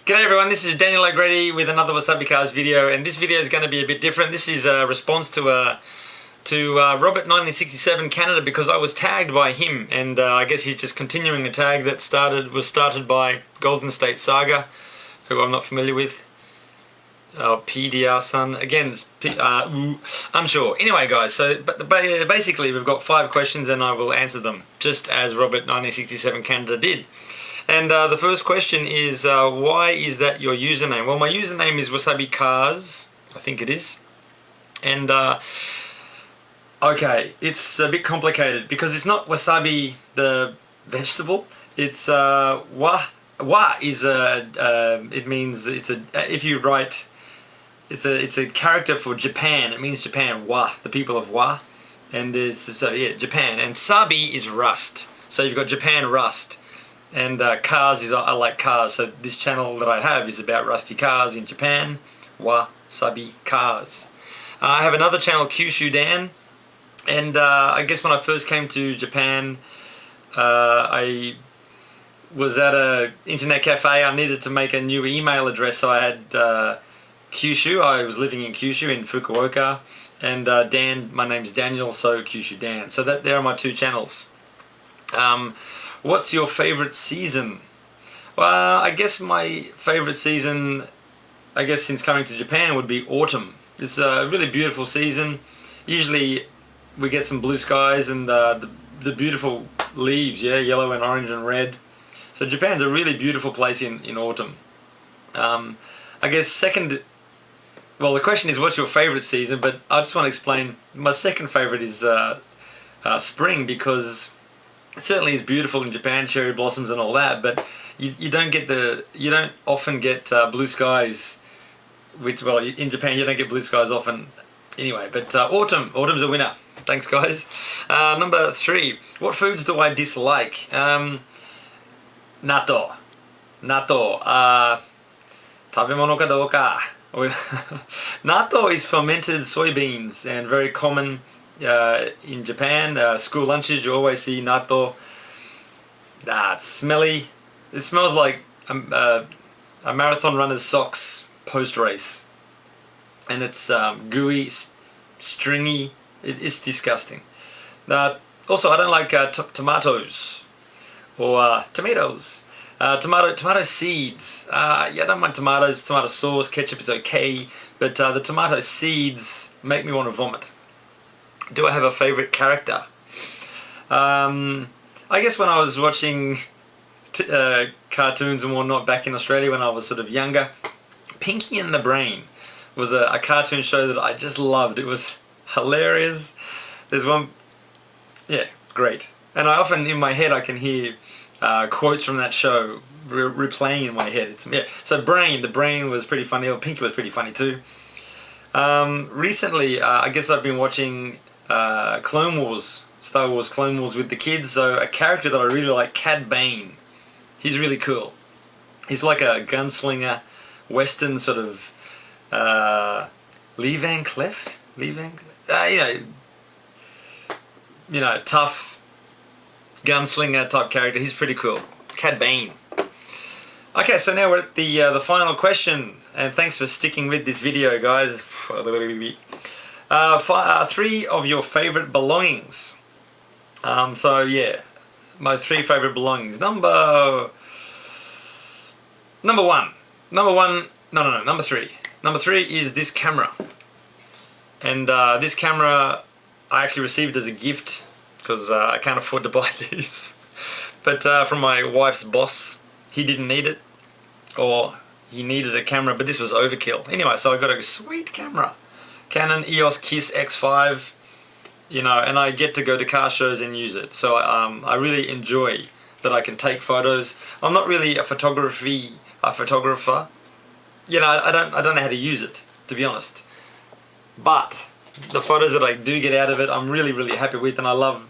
G'day everyone, this is Daniel O'Grady with another WasabiCars video, and this video is going to be a bit different. This is a response to Robert1967 because I was tagged by him, and I guess he's just continuing a tag that was started by Golden State Saga, who I'm not familiar with. PDR-san, again, I'm sure. Anyway guys, so basically we've got 5 questions and I will answer them, just as Robert1967canada did. And the first question is, why is that your username? Well, my username is WasabiCars, I think it is. And, okay, it's a bit complicated because it's not wasabi the vegetable. It's, wa is it means, if you write, it's a character for Japan. It means Japan, wa, the people of wa. And it's, so yeah, Japan. And sabi is rust. So you've got Japan rust. And cars is, I like cars, so this channel that I have is about rusty cars in Japan. WasabiCars. I have another channel, Kyushu Dan, and I guess when I first came to Japan, I was at a internet cafe. I needed to make a new email address, so I had Kyushu. I was living in Kyushu in Fukuoka, and Dan, my name's Daniel, so Kyushu Dan. So there are my 2 channels. What's your favorite season? Well, I guess my favorite season, since coming to Japan, would be autumn. It's a really beautiful season. Usually we get some blue skies and the beautiful leaves, yeah, yellow and orange and red. So Japan's a really beautiful place in autumn. I guess second, well, the question is what's your favorite season, but I just want to explain my second favorite is spring, because it certainly is beautiful in Japan, cherry blossoms and all that, but you don't often get blue skies, which, well, in Japan you don't get blue skies often anyway, but autumn's a winner. Thanks guys. Number 3, what foods do I dislike? Natto. Tabemono ka dou ka? Natto is fermented soybeans and very common in Japan. School lunches, you always see natto. It's smelly. It smells like a marathon runner's socks post-race. And it's gooey, stringy. It's disgusting. Also, I don't like tomatoes or tomatoes. Tomato seeds. Yeah, I don't mind tomatoes. Tomato sauce, ketchup is okay, but the tomato seeds make me want to vomit. Do I have a favorite character? I guess when I was watching cartoons and whatnot back in Australia when I was sort of younger, Pinky and the Brain was a cartoon show that I just loved. It was hilarious. There's one, yeah, great. And I often, in my head, I can hear quotes from that show replaying in my head. Yeah. So the Brain was pretty funny, or Pinky was pretty funny too. Recently, I guess I've been watching Clone Wars, Star Wars Clone Wars with the kids, so a character that I really like, Cad Bane. He's really cool. He's like a gunslinger, western sort of, Lee Van Cleef? You know, tough gunslinger type character. He's pretty cool. Cad Bane. Okay, so now we're at the final question, and thanks for sticking with this video, guys. 3 of your favorite belongings. So yeah, my 3 favorite belongings. Number 3. Number 3 is this camera, and this camera I actually received as a gift because I can't afford to buy these. But from my wife's boss, he didn't need it, or he needed a camera, but this was overkill. Anyway, so I got a sweet camera. Canon EOS Kiss X5, you know, and I get to go to car shows and use it. So I really enjoy that I can take photos. I'm not really a photographer. You know, I don't know how to use it, to be honest. But the photos that I do get out of it, I'm really, really happy with, and I love,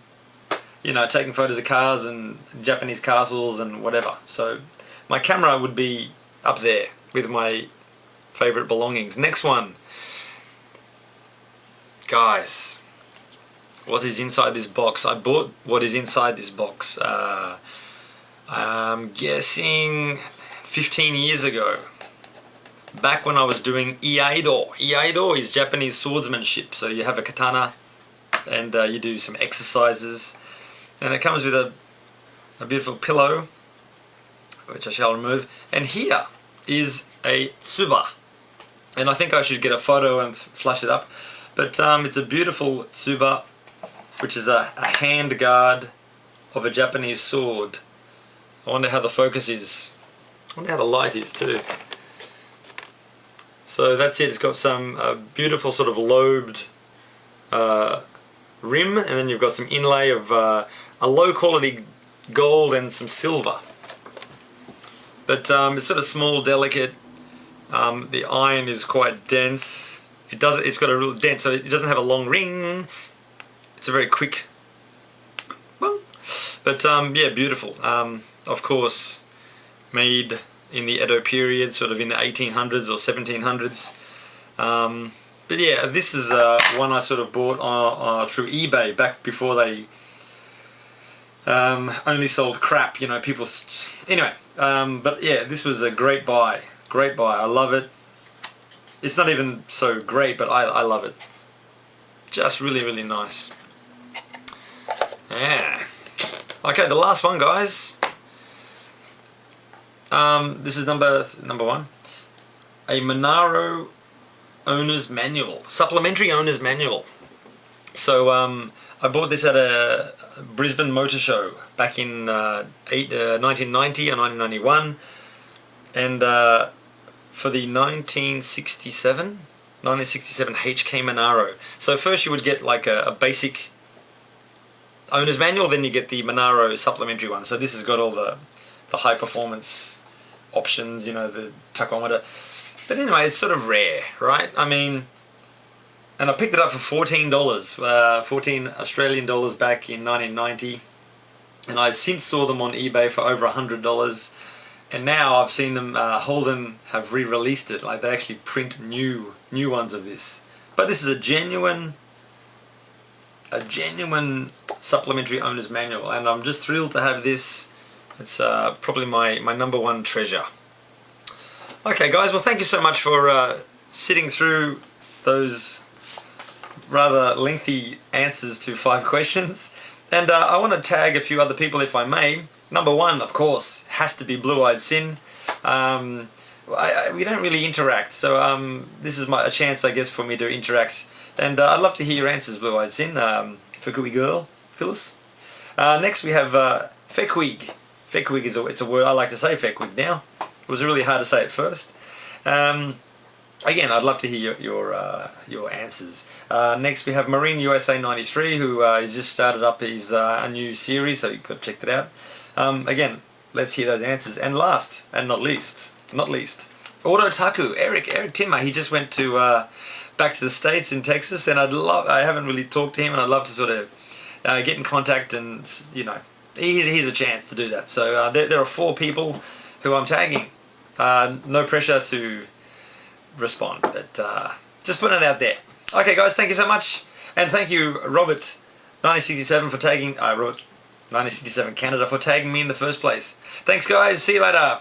you know, taking photos of cars and Japanese castles and whatever. So my camera would be up there with my favorite belongings. Next one. Guys, what is inside this box? I bought what is inside this box. I'm guessing 15 years ago, back when I was doing iaido. Iaido is Japanese swordsmanship. So you have a katana and you do some exercises, and it comes with a beautiful pillow, which I shall remove. And here is a tsuba, and I think I should get a photo and flash it up. But it's a beautiful tsuba, which is a hand guard of a Japanese sword. I wonder how the focus is. I wonder how the light is too. So that's it. It's got some beautiful sort of lobed rim, and then you've got some inlay of a low quality gold and some silver. But it's sort of small, delicate. The iron is quite dense. It's got a real dent, so it doesn't have a long ring. It's a very quick. But yeah, beautiful. Of course, made in the Edo period, sort of in the 1800s or 1700s. But yeah, this is one I sort of bought through eBay back before they only sold crap, you know, people. Anyway, but yeah, this was a great buy. Great buy. I love it. It's not even so great, but I love it. Just really, really nice. Yeah. Okay, the last one, guys. This is number one. A Manaro owner's manual, supplementary owner's manual. So I bought this at a Brisbane motor show back in 1990 or 1991, and for the 1967 HK Manaro. So first you would get like a basic owner's manual, then you get the Manaro supplementary one. So this has got all the high performance options, you know, the tachometer. But anyway, it's sort of rare, right? I mean, and I picked it up for $14, 14 Australian dollars back in 1990, and I since saw them on eBay for over $100, and now I've seen them, Holden have re-released it, like they actually print new ones of this. But this is a genuine supplementary owner's manual, and I'm just thrilled to have this. It's probably my number one treasure. Okay guys, well thank you so much for sitting through those rather lengthy answers to 5 questions. And I want to tag a few other people if I may. Number one, of course, has to be Blue-Eyed Sin. We don't really interact, so this is a chance, I guess, for me to interact. And I'd love to hear your answers, Blue-Eyed Sin. Fekui girl, Phyllis. Next we have Fekwig. Fekwig is it's a word I like to say, Fekwig now. It was really hard to say at first. Again, I'd love to hear your answers. Next we have Marine USA 93, who has just started up his a new series, so you've got to check that out. Again, let's hear those answers. And last, and not least, Auto Taku, Eric Timmer. He just went to back to the States in Texas, and I haven't really talked to him, and I'd love to sort of get in contact, and you know, here's a chance to do that. So there are 4 people who I'm tagging. No pressure to respond, but just putting it out there. Okay guys, thank you so much, and thank you robert1967 for tagging Robert1967 Canada for tagging me in the first place. Thanks guys, see you later.